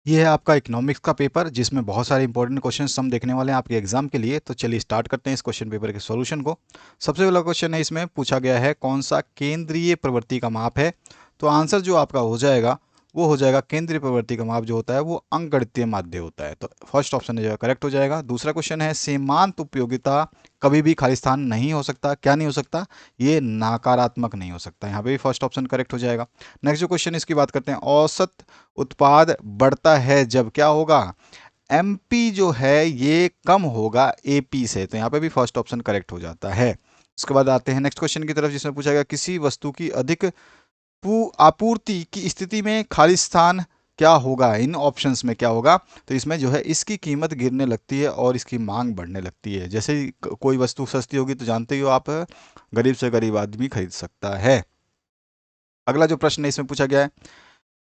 ये है आपका इकोनॉमिक्स का पेपर जिसमें बहुत सारे इंपॉर्टेंट क्वेश्चन हम देखने वाले हैं आपके एग्जाम के लिए। तो चलिए स्टार्ट करते हैं इस क्वेश्चन पेपर के सॉल्यूशन को। सबसे पहला क्वेश्चन है, इसमें पूछा गया है कौन सा केंद्रीय प्रवृत्ति का माप है। तो आंसर जो आपका हो जाएगा वो हो जाएगा केंद्रीय प्रवृत्ति का माप जो होता है वो अंकगणितीय माध्य होता है। तो फर्स्ट ऑप्शन जो है करेक्ट हो जाएगा। दूसरा क्वेश्चन है सीमांत उपयोगिता कभी भी खाली स्थान नहीं हो सकता। क्या नहीं हो सकता? ये नकारात्मक नहीं हो सकता। यहाँ पे भी फर्स्ट ऑप्शन करेक्ट हो जाएगा। नेक्स्ट जो क्वेश्चन इसकी बात करते हैं, औसत उत्पाद बढ़ता है जब क्या होगा? एमपी जो है ये कम होगा एपी से। तो यहाँ पे भी फर्स्ट ऑप्शन करेक्ट हो जाता है। उसके बाद आते हैं नेक्स्ट क्वेश्चन की तरफ, जिसमें पूछा गया किसी वस्तु की अधिक आपूर्ति की स्थिति में खाली स्थान क्या होगा। इन ऑप्शंस में क्या होगा? तो इसमें जो है इसकी कीमत गिरने लगती है और इसकी मांग बढ़ने लगती है। जैसे ही कोई वस्तु सस्ती होगी तो जानते ही हो आप, गरीब से गरीब आदमी खरीद सकता है। अगला जो प्रश्न है इसमें पूछा गया है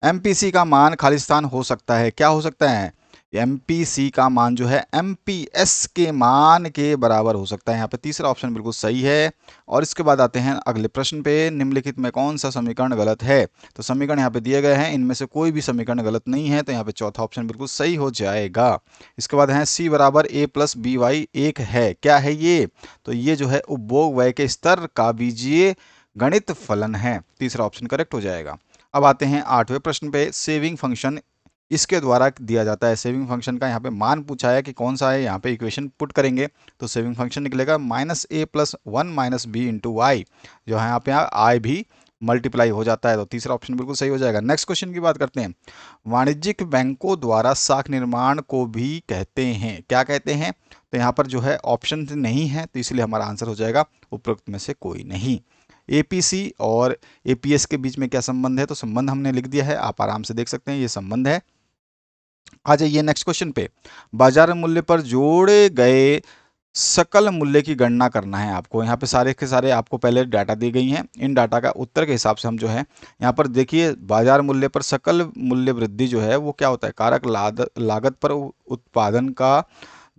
एमपीसी का मान खालिस्तान हो सकता है। क्या हो सकता है? एमपीसी का मान जो है एमपीएस के मान के बराबर हो सकता है। यहाँ पे तीसरा ऑप्शन बिल्कुल सही है। और इसके बाद आते हैं अगले प्रश्न पे, निम्नलिखित में कौन सा समीकरण गलत है। तो समीकरण यहाँ पे दिए गए हैं, इनमें से कोई भी समीकरण गलत नहीं है। तो यहाँ पे चौथा ऑप्शन बिल्कुल सही हो जाएगा। इसके बाद है सी बराबर ए प्लस बी वाई एक है। क्या है ये? तो ये जो है उपभोग व्यय के स्तर का बीजीय गणित फलन है। तीसरा ऑप्शन करेक्ट हो जाएगा। अब आते हैं आठवें प्रश्न पे, सेविंग फंक्शन इसके द्वारा दिया जाता है। सेविंग फंक्शन का यहाँ पे मान पूछा है कि कौन सा है। यहाँ पे इक्वेशन पुट करेंगे तो सेविंग फंक्शन निकलेगा minus A plus one minus B into Y. जो है यहाँ पे आई भी मल्टीप्लाई हो जाता है। तो तीसरा ऑप्शन बिल्कुल सही हो जाएगा। नेक्स्ट क्वेश्चन की बात करते हैं, वाणिज्यिक बैंकों द्वारा साख निर्माण को भी कहते हैं। क्या कहते हैं? तो यहाँ पर जो है ऑप्शन नहीं है, तो इसलिए हमारा आंसर हो जाएगा उपरोक्त में से कोई नहीं। एपीसी और एपीएस के बीच में क्या संबंध है? तो संबंध हमने लिख दिया है, आप आराम से देख सकते हैं ये संबंध है। आ जाइए नेक्स्ट क्वेश्चन पे, बाजार मूल्य पर जोड़े गए सकल मूल्य की गणना करना है आपको। यहाँ पे सारे के सारे आपको पहले डाटा दी गई हैं। इन डाटा का उत्तर के हिसाब से हम जो है यहाँ पर देखिए, बाजार मूल्य पर सकल मूल्य वृद्धि जो है वो क्या होता है? कारक लागत पर उत्पादन का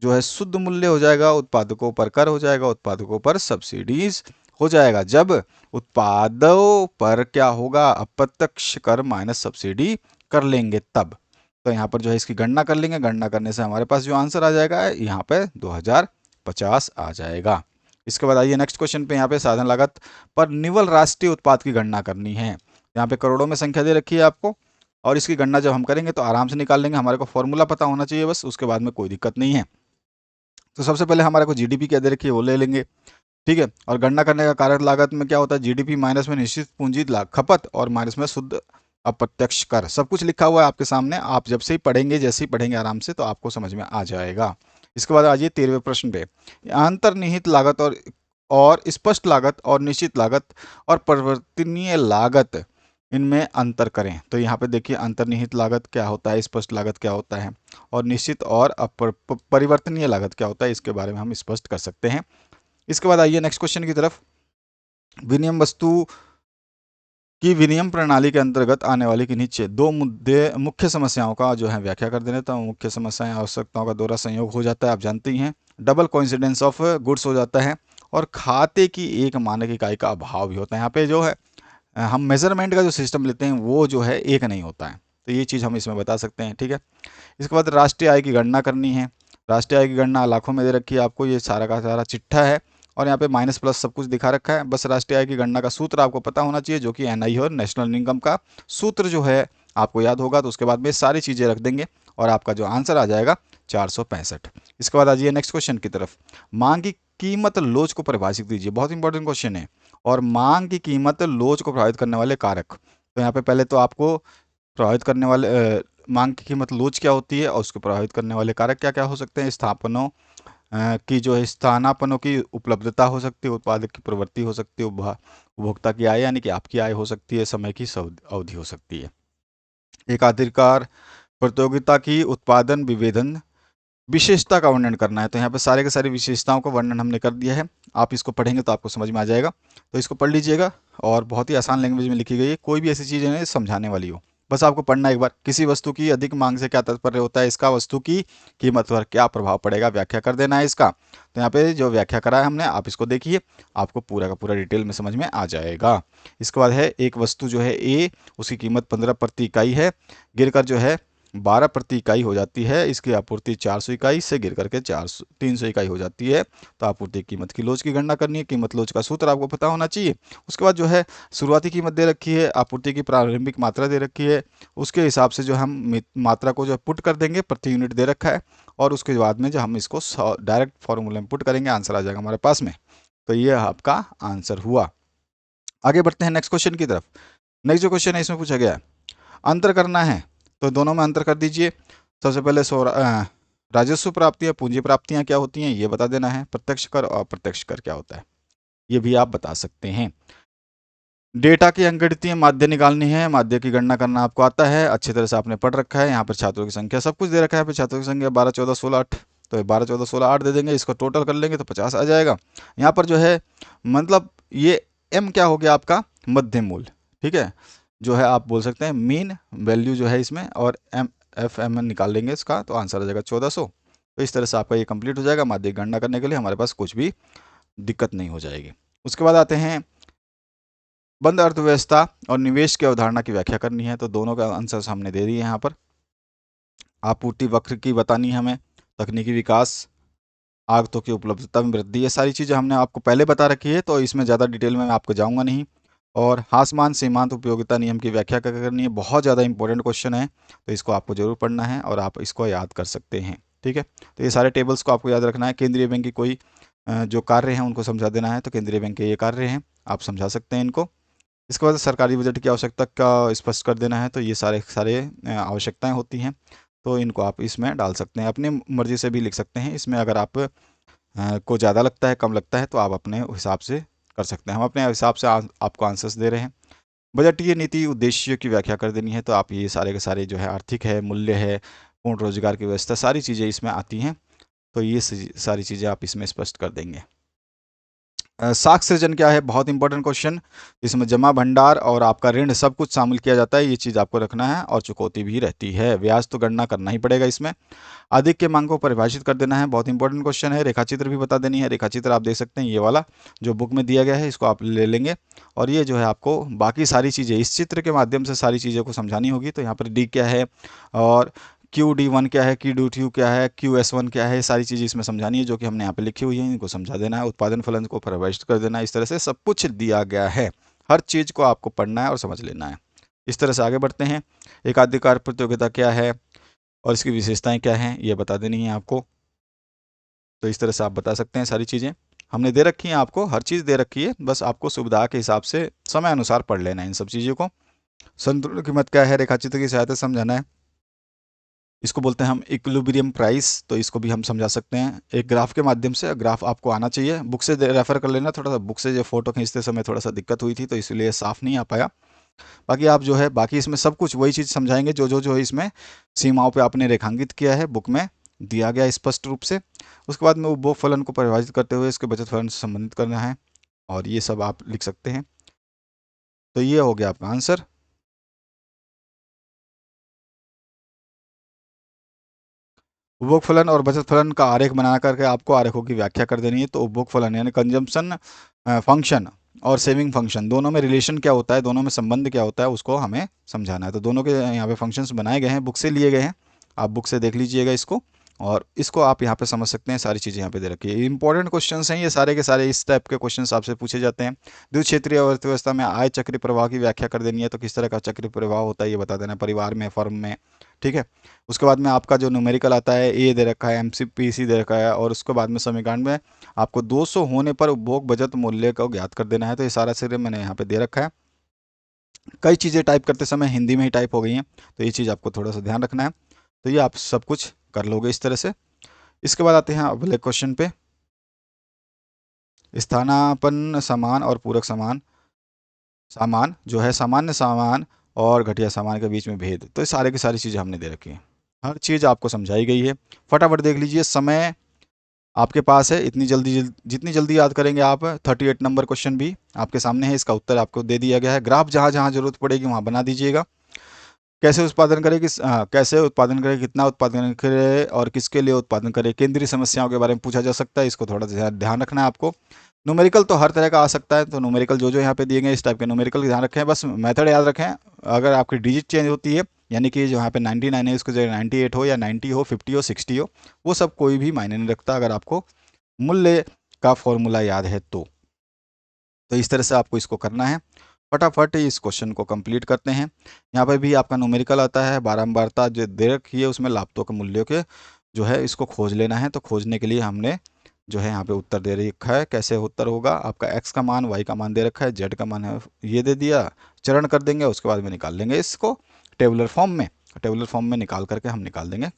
जो है शुद्ध मूल्य हो जाएगा, उत्पादकों पर कर हो जाएगा, उत्पादकों पर सब्सिडीज हो जाएगा। जब उत्पादों पर क्या होगा? अप्रत्यक्ष कर माइनस सब्सिडी कर लेंगे तब। तो यहाँ पर जो है इसकी गणना कर लेंगे। गणना करने से हमारे पास जो आंसर आ जाएगा यहाँ पे 2050 आ जाएगा। इसके बाद आइए नेक्स्ट क्वेश्चन पे, यहाँ पे साधन लागत पर निवल राष्ट्रीय उत्पाद की गणना करनी है। यहाँ पे करोड़ों में संख्या दे रखी है आपको, और इसकी गणना जब हम करेंगे तो आराम से निकाल लेंगे। हमारे को फॉर्मूला पता होना चाहिए बस, उसके बाद में कोई दिक्कत नहीं है। तो सबसे पहले हमारे को जीडीपी क्या दे रखी है वो ले लेंगे, ठीक है। और गणना करने का कारक लागत में क्या होता है? जीडीपी माइनस में निश्चित पूंजी खपत और माइनस में शुद्ध अप्रत्यक्ष कर। सब कुछ लिखा हुआ है आपके सामने, आप जब से ही पढ़ेंगे, जैसे ही पढ़ेंगे आराम से, तो आपको समझ में आ जाएगा। इसके बाद आइए 13वें प्रश्न पे, अंतर्निहित लागत और स्पष्ट लागत और निश्चित लागत और परिवर्तनीय लागत, इनमें अंतर करें। तो यहाँ पे देखिए अंतर्निहित लागत क्या होता है, स्पष्ट लागत क्या होता है, और निश्चित और परिवर्तनीय लागत क्या होता है, इसके बारे में हम स्पष्ट कर सकते हैं। इसके बाद आइए नेक्स्ट क्वेश्चन की तरफ, विनिमय वस्तु की विनिमय प्रणाली के अंतर्गत आने वाली के नीचे दो मुद्दे मुख्य समस्याओं का जो है व्याख्या कर देने। तो मुख्य समस्याएं आवश्यकताओं का दोहरा संयोग हो जाता है, आप जानते ही हैं। डबल कोइंसिडेंस ऑफ गुड्स हो जाता है, और खाते की एक मानक इकाई का अभाव भी होता है। यहाँ पे जो है हम मेजरमेंट का जो सिस्टम लेते हैं वो जो है एक नहीं होता है। तो ये चीज़ हम इसमें बता सकते हैं, ठीक है। इसके बाद राष्ट्रीय आय की गणना करनी है। राष्ट्रीय आय की गणना लाखों में दे रखी है आपको, ये सारा का सारा चिट्ठा है, और यहाँ पे माइनस प्लस सब कुछ दिखा रखा है। बस राष्ट्रीय आय की गणना का सूत्र आपको पता होना चाहिए, जो कि एनआई और नेशनल इनकम का सूत्र जो है आपको याद होगा। तो उसके बाद में सारी चीज़ें रख देंगे और आपका जो आंसर आ जाएगा 465। इसके बाद आ जाइए नेक्स्ट क्वेश्चन की तरफ, मांग की कीमत लोच को परिभाषित कीजिए। बहुत इंपॉर्टेंट क्वेश्चन है। और मांग की कीमत लोच को प्रभावित करने वाले कारक, तो यहाँ पे पहले तो आपको प्रभावित करने वाले मांग की कीमत लोच क्या होती है और उसको प्रभावित करने वाले कारक क्या क्या हो सकते हैं। स्थापनों की जो है स्थानापनों की उपलब्धता हो सकती है, उत्पादक की प्रवृत्ति हो सकती है, उपभोक्ता की आय यानी कि आपकी आय हो सकती है, समय की अवधि हो सकती है। एकाधिकार प्रतियोगिता की उत्पादन विभेदन विशेषता का वर्णन करना है। तो यहाँ पे सारे के सारी विशेषताओं का वर्णन हमने कर दिया है, आप इसको पढ़ेंगे तो आपको समझ में आ जाएगा। तो इसको पढ़ लीजिएगा, और बहुत ही आसान लैंग्वेज में लिखी गई है, कोई भी ऐसी चीज़ नहीं समझाने वाली हो, बस आपको पढ़ना एक बार। किसी वस्तु की अधिक मांग से क्या तात्पर्य होता है, इसका वस्तु की कीमत पर क्या प्रभाव पड़ेगा, व्याख्या कर देना है इसका। तो यहाँ पे जो व्याख्या करा है हमने, आप इसको देखिए, आपको पूरा का पूरा डिटेल में समझ में आ जाएगा। इसके बाद है एक वस्तु जो है ए, उसकी कीमत 15 प्रति इकाई है, गिरकर जो है 12 प्रति इकाई हो जाती है, इसकी आपूर्ति 400 इकाई से गिर करके 300 इकाई हो जाती है। तो आपूर्ति कीमत की लोच की गणना करनी है। कीमत लोच का सूत्र आपको पता होना चाहिए। उसके बाद जो है शुरुआती कीमत दे रखी है, आपूर्ति की प्रारंभिक मात्रा दे रखी है, उसके हिसाब से जो हम मात्रा को जो पुट कर देंगे, प्रति यूनिट दे रखा है, और उसके बाद में जो हम इसको डायरेक्ट फॉर्मूले में पुट करेंगे, आंसर आ जाएगा हमारे पास में। तो ये आपका आंसर हुआ। आगे बढ़ते हैं नेक्स्ट क्वेश्चन की तरफ। नेक्स्ट जो क्वेश्चन है इसमें पूछा गया है अंतर करना है, तो दोनों में अंतर कर दीजिए। सबसे पहले राजस्व प्राप्तियां, पूंजी प्राप्तियां क्या होती हैं ये बता देना है। प्रत्यक्ष कर और अप्रत्यक्ष कर क्या होता है ये भी आप बता सकते हैं। डेटा की अंकगणितीय माध्य निकालनी है, माध्य की गणना करना आपको आता है, अच्छी तरह से आपने पढ़ रखा है। यहाँ पर छात्रों की संख्या सब कुछ दे रखा है, फिर छात्रों की संख्या 12 14 16 8, तो 12 14 16 8 दे देंगे, इसको टोटल कर लेंगे तो 50 आ जाएगा। यहाँ पर जो है मतलब ये m क्या हो गया आपका मध्य मूल, ठीक है, जो है आप बोल सकते हैं मीन वैल्यू जो है इसमें, और एम निकाल लेंगे इसका तो आंसर आ जाएगा 1400। तो इस तरह से आपका ये कंप्लीट हो जाएगा। माध्य की गणना करने के लिए हमारे पास कुछ भी दिक्कत नहीं हो जाएगी। उसके बाद आते हैं बंद अर्थव्यवस्था और निवेश की अवधारणा की व्याख्या करनी है, तो दोनों का आंसर हमने दे दिए यहाँ पर। आपूर्ति वक्र की बतानी है हमें, तकनीकी विकास, आगतों की उपलब्धता में वृद्धि, ये सारी चीज़ें हमने आपको पहले बता रखी है, तो इसमें ज़्यादा डिटेल में मैं आपको जाऊँगा नहीं। और हासमान सीमांत उपयोगिता नियम की व्याख्या करनी है, बहुत ज़्यादा इंपॉर्टेंट क्वेश्चन है, तो इसको आपको जरूर पढ़ना है और आप इसको याद कर सकते हैं, ठीक है। तो ये सारे टेबल्स को आपको याद रखना है। केंद्रीय बैंक की कोई जो कार्य हैं उनको समझा देना है, तो केंद्रीय बैंक के ये कार्य हैं, आप समझा सकते हैं इनको। इसके बाद सरकारी बजट की आवश्यकता का स्पष्ट कर देना है, तो ये सारे सारे आवश्यकताएं होती हैं, तो इनको आप इसमें डाल सकते हैं, अपनी मर्जी से भी लिख सकते हैं इसमें। अगर आप को ज़्यादा लगता है, कम लगता है, तो आप अपने हिसाब से कर सकते हैं। हम अपने हिसाब से आपको आंसर्स दे रहे हैं। बजटीय नीति उद्देश्य की व्याख्या कर देनी है, तो आप ये सारे के सारे जो है आर्थिक है, मूल्य है, पूर्ण रोजगार की व्यवस्था, सारी चीज़ें इसमें आती हैं, तो ये सारी चीज़ें आप इसमें स्पष्ट कर देंगे। साख सृजन क्या है, बहुत इंपॉर्टेंट क्वेश्चन। इसमें जमा भंडार और आपका ऋण सब कुछ शामिल किया जाता है, ये चीज़ आपको रखना है, और चुकौती भी रहती है। ब्याज तो गणना करना ही पड़ेगा इसमें। अधिक के मांग को परिभाषित कर देना है, बहुत इंपॉर्टेंट क्वेश्चन है। रेखाचित्र भी बता देनी है, रेखाचित्र आप देख सकते हैं, ये वाला जो बुक में दिया गया है इसको आप ले लेंगे, और ये जो है आपको बाकी सारी चीज़ें इस चित्र के माध्यम से सारी चीज़ों को समझानी होगी। तो यहाँ पर डी क्या है और QD1 क्या है, QD2 क्या है, QS1 क्या है, सारी चीज़ें इसमें समझानी है, जो कि हमने यहाँ पे लिखी हुई है, इनको समझा देना है। उत्पादन फलन को परिभाषित कर देना है, इस तरह से सब कुछ दिया गया है। हर चीज़ को आपको पढ़ना है और समझ लेना है। इस तरह से आगे बढ़ते हैं। एकाधिकार प्रतियोगिता क्या है और इसकी विशेषताएं क्या हैं ये बता देनी है आपको, तो इस तरह से आप बता सकते हैं। सारी चीज़ें हमने दे रखी हैं आपको, हर चीज़ दे रखी है, बस आपको सुविधा के हिसाब से समय अनुसार पढ़ लेना है इन सब चीज़ों को। संतुलन कीमत क्या है, रेखाचित्र की सहायता से समझाना है। इसको बोलते हैं हम इक्विलिब्रियम प्राइस, तो इसको भी हम समझा सकते हैं एक ग्राफ के माध्यम से। ग्राफ आपको आना चाहिए, बुक से रेफर कर लेना। थोड़ा सा बुक से जो फोटो खींचते समय थोड़ा सा दिक्कत हुई थी, तो इसलिए साफ नहीं आ पाया। बाकी आप जो है बाकी इसमें सब कुछ वही चीज़ समझाएंगे जो है इसमें सीमाओं पे आपने रेखांकित किया है, बुक में दिया गया स्पष्ट रूप से। उसके बाद में उपभोग फलन को परिभाषित करते हुए इसके बचत फलन से संबंधित करना है, और ये सब आप लिख सकते हैं। तो ये हो गया आपका आंसर। उपभोग फलन और बचत फलन का आरेख बना करके आपको आरेखों की व्याख्या कर देनी है। तो उपभोग फलन यानी कंजम्पशन फंक्शन और सेविंग फंक्शन, दोनों में रिलेशन क्या होता है, दोनों में संबंध क्या होता है, उसको हमें समझाना है। तो दोनों के यहाँ पे फंक्शंस बनाए गए हैं, बुक से लिए गए हैं, आप बुक से देख लीजिएगा इसको, और इसको आप यहाँ पे समझ सकते हैं। सारी चीज़ें यहाँ पे दे रखी है, इंपॉर्टेंट क्वेश्चंस हैं ये सारे के सारे, इस टाइप के क्वेश्चंस आपसे पूछे जाते हैं। द्वित क्षेत्रीय अर्थव्यवस्था में आय चक्र प्रवाह की व्याख्या कर देनी है, तो किस तरह का चक्र प्रवाह होता है ये बता देना, परिवार में, फर्म में, ठीक है। उसके बाद में आपका जो न्यूमेरिकल आता है, ए दे रखा है, MCPC दे रखा है, और उसके बाद में समीकरण में आपको 200 होने पर उपभोग बचत मूल्य को ज्ञात कर देना है। तो ये सारा सिरे मैंने यहाँ पे दे रखा है। कई चीज़ें टाइप करते समय हिंदी में ही टाइप हो गई हैं, तो ये चीज़ आपको थोड़ा सा ध्यान रखना है। तो ये आप सब कुछ कर लोगे इस तरह से। इसके बाद आते हैं अगले क्वेश्चन पे, स्थानापन्न समान और पूरक समान सामान जो है, सामान्य सामान और घटिया सामान के बीच में भेद, तो ये सारे की सारी चीज़ें हमने दे रखी हैं, हर चीज़ आपको समझाई गई है। फटाफट देख लीजिए, समय आपके पास है, इतनी जल्दी जितनी जल्दी याद करेंगे आप। 38 नंबर क्वेश्चन भी आपके सामने है, इसका उत्तर आपको दे दिया गया है। ग्राफ जहाँ जहाँ जरूरत पड़ेगी वहाँ बना दीजिएगा। कैसे उत्पादन करें, कैसे उत्पादन करें, कितना उत्पादन करें और किसके लिए उत्पादन करें, केंद्रीय समस्याओं के बारे में पूछा जा सकता है, इसको थोड़ा ध्यान रखना है आपको। न्यूमेरिकल तो हर तरह का आ सकता है, तो न्यूमेरिकल जो यहाँ पे दिए गए इस टाइप के न्यूमेरिकल ध्यान रखें, बस मेथड याद रखें। अगर आपकी डिजिट चेंज होती है यानी कि जो यहाँ पे 99 है उसकी जगह 98 हो या 90 हो, 50 हो, 60 हो, वो सब कोई भी मायने नहीं रखता अगर आपको मूल्य का फॉर्मूला याद है तो इस तरह से आपको इसको करना है। फटाफट इस क्वेश्चन को कंप्लीट करते हैं। यहाँ पर भी आपका न्यूमेरिकल आता है, बारंबारता जो दे रखी है उसमें लाभों के मूल्यों के जो है इसको खोज लेना है। तो खोजने के लिए हमने जो है यहाँ पे उत्तर दे रखा है। कैसे उत्तर होगा, आपका x का मान, y का मान दे रखा है, z का मान है ये दे दिया, चरण कर देंगे, उसके बाद में निकाल लेंगे इसको टेबुलर फॉर्म में। टेबुलर फॉर्म में निकाल करके हम निकाल देंगे।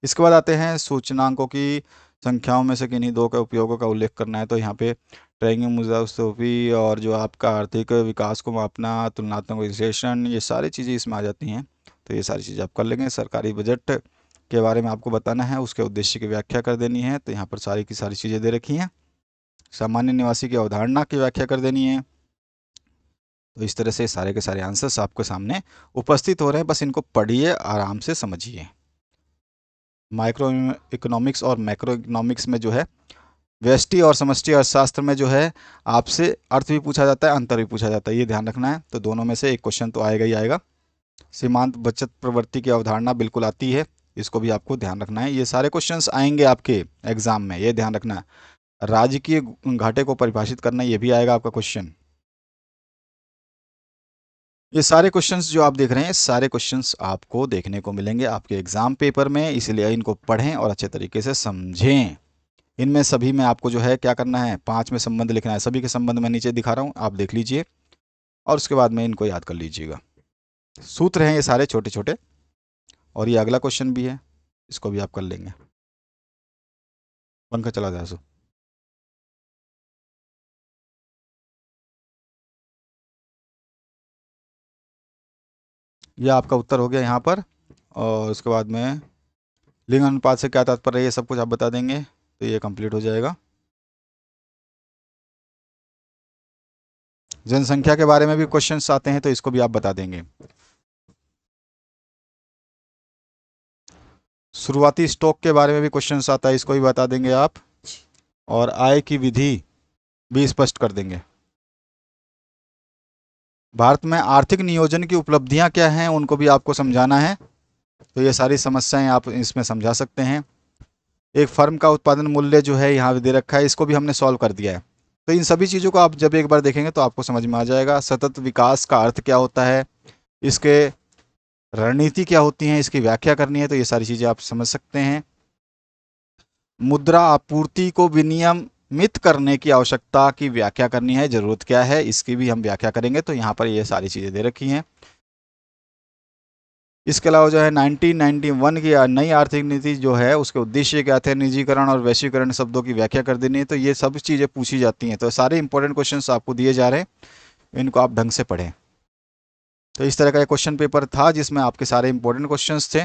इसके बाद आते हैं सूचनांकों की संख्याओं में से किन्हीं दो के उपयोगों का उल्लेख करना है। तो यहाँ पे ट्रैकिंग मुद्रास्फीति और जो आपका आर्थिक विकास को मापना, तुलनात्मक विश्लेषण, ये सारी चीज़ें इसमें आ जाती हैं। तो ये सारी चीज़ें आप कर लेंगे। सरकारी बजट के बारे में आपको बताना है, उसके उद्देश्य की व्याख्या कर देनी है। तो यहाँ पर सारी की सारी चीज़ें दे रखी हैं। सामान्य निवासी की अवधारणा की व्याख्या कर देनी है। तो इस तरह से सारे के सारे आंसर्स आपके सामने उपस्थित हो रहे हैं, बस इनको पढ़िए, आराम से समझिए। माइक्रो इकोनॉमिक्स और मैक्रो इकोनॉमिक्स में जो है व्यष्टि और समष्टि अर्थशास्त्र में जो है आपसे अर्थ भी पूछा जाता है, अंतर भी पूछा जाता है, ये ध्यान रखना है। तो दोनों में से एक क्वेश्चन तो आएगा ही आएगा। सीमांत बचत प्रवृत्ति की अवधारणा बिल्कुल आती है, इसको भी आपको ध्यान रखना है। ये सारे क्वेश्चंस आएंगे आपके एग्जाम में, ये ध्यान रखना है। राजकीय घाटे को परिभाषित करना, ये भी आएगा आपका क्वेश्चन। ये सारे क्वेश्चंस जो आप देख रहे हैं, सारे क्वेश्चंस आपको देखने को मिलेंगे आपके एग्जाम पेपर में, इसलिए इनको पढ़ें और अच्छे तरीके से समझें। इनमें सभी में आपको जो है क्या करना है, 5 में संबंध लिखना है। सभी के संबंध मैं नीचे दिखा रहा हूँ, आप देख लीजिए और उसके बाद में इनको याद कर लीजिएगा। सूत्र हैं ये सारे छोटे छोटे, और ये अगला क्वेश्चन भी है, इसको भी आप कर लेंगे। पंखा चला जाए सो। ये आपका उत्तर हो गया यहाँ पर, और उसके बाद में लिंग अनुपात से क्या तात्पर्य है, ये सब कुछ आप बता देंगे, तो ये कंप्लीट हो जाएगा। जनसंख्या के बारे में भी क्वेश्चंस आते हैं, तो इसको भी आप बता देंगे। शुरुआती स्टॉक के बारे में भी क्वेश्चंस आता है, इसको भी बता देंगे आप, और आय की विधि भी स्पष्ट कर देंगे। भारत में आर्थिक नियोजन की उपलब्धियां क्या हैं, उनको भी आपको समझाना है। तो ये सारी समस्याएं आप इसमें समझा सकते हैं। एक फर्म का उत्पादन मूल्य जो है यहाँ दे रखा है, इसको भी हमने सॉल्व कर दिया है। तो इन सभी चीज़ों को आप जब एक बार देखेंगे तो आपको समझ में आ जाएगा। सतत विकास का अर्थ क्या होता है, इसके रणनीति क्या होती है, इसकी व्याख्या करनी है, तो ये सारी चीज़ें आप समझ सकते हैं। मुद्रा आपूर्ति को विनियमित करने की आवश्यकता की व्याख्या करनी है, जरूरत क्या है इसकी भी हम व्याख्या करेंगे। तो यहाँ पर ये सारी चीज़ें दे रखी हैं। इसके अलावा जो है 1991 की नई आर्थिक नीति जो है उसके उद्देश्य क्या थे, निजीकरण और वैश्वीकरण शब्दों की व्याख्या कर देनी है। तो ये सब चीज़ें पूछी जाती हैं। तो सारे इंपॉर्टेंट क्वेश्चंस आपको दिए जा रहे हैं, इनको आप ढंग से पढ़ें। तो इस तरह का एक क्वेश्चन पेपर था जिसमें आपके सारे इंपॉर्टेंट क्वेश्चंस थे,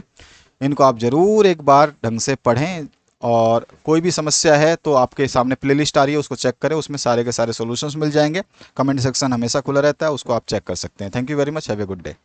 इनको आप ज़रूर एक बार ढंग से पढ़ें। और कोई भी समस्या है तो आपके सामने प्लेलिस्ट आ रही है, उसको चेक करें, उसमें सारे के सारे सॉल्यूशंस मिल जाएंगे। कमेंट सेक्शन हमेशा खुला रहता है, उसको आप चेक कर सकते हैं। Thank you very much, have a good day.